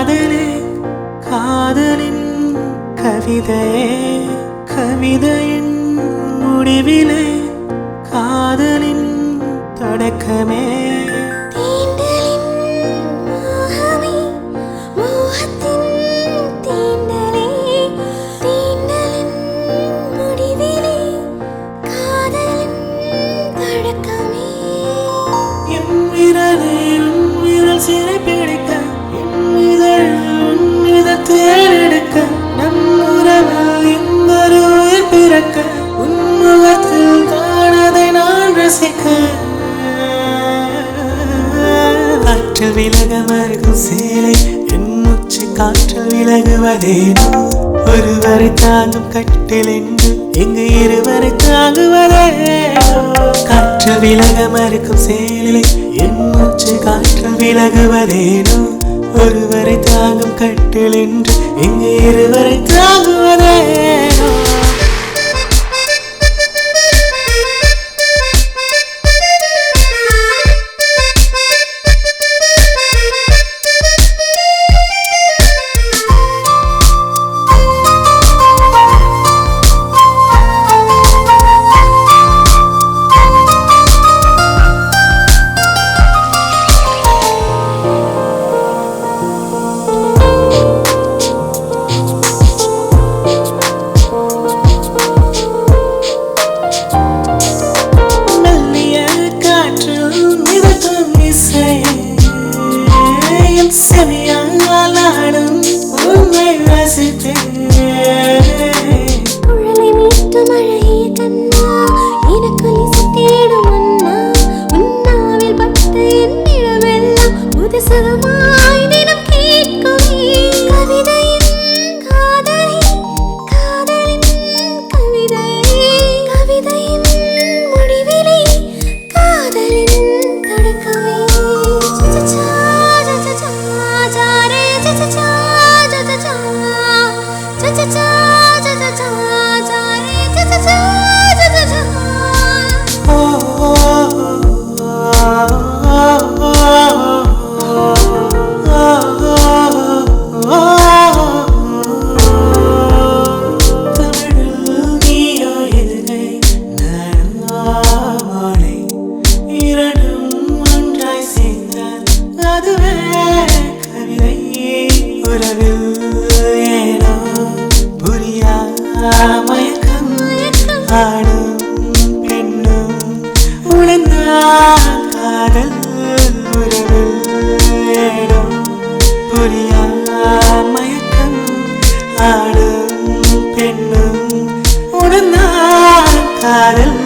காதலே காதலின் கவிதையே கவிதையின் முடிவிலே காதலின் தொடக்கமே சிறை பிடிக்க தேர்ந்தெடுக்க நம் உறவில் இன்னொரு உயிர் பிறக்க உன்முகத்தில் காணதை நான் ரசிக்க காற்றில் விலக மறுக்கும் சேலை என் மூச்சு காற்றில் விலகுவதேனோ ஒருவரை தாங்கும் கட்டில் என்று எங்கு இருவரை தாங்குவதேனோ காற்றில் விலக மறுக்கும் சேலை என் மூச்சு காற்றில் விலகுவதேனோ ஒருவரை தாங்கும் கட்டில் என்று எங்கு இருவரை தாங்குவதேனோ செவியாலும் உண்மை ரசித்தேன் குழலை மீட்டு மழையே கண்ணா எனக்கு தேடும் அண்ணா உன்னாவில் பட்டு என்னிடமெல்லாம் புதுசகமாய் தினம் கேட்குமே கவிதையின் காதலி காதலின் கவிதை கவிதையின் முடிவிலே காதலின் தொடக்கமே மயக்கம் ஆடும் பெண்ணும் உணர்ந்தான் காதல் உறவில் ஏடும் புரியா மயக்கம் ஆடும் பெண்ணும் உணர்ந்தான் காதல்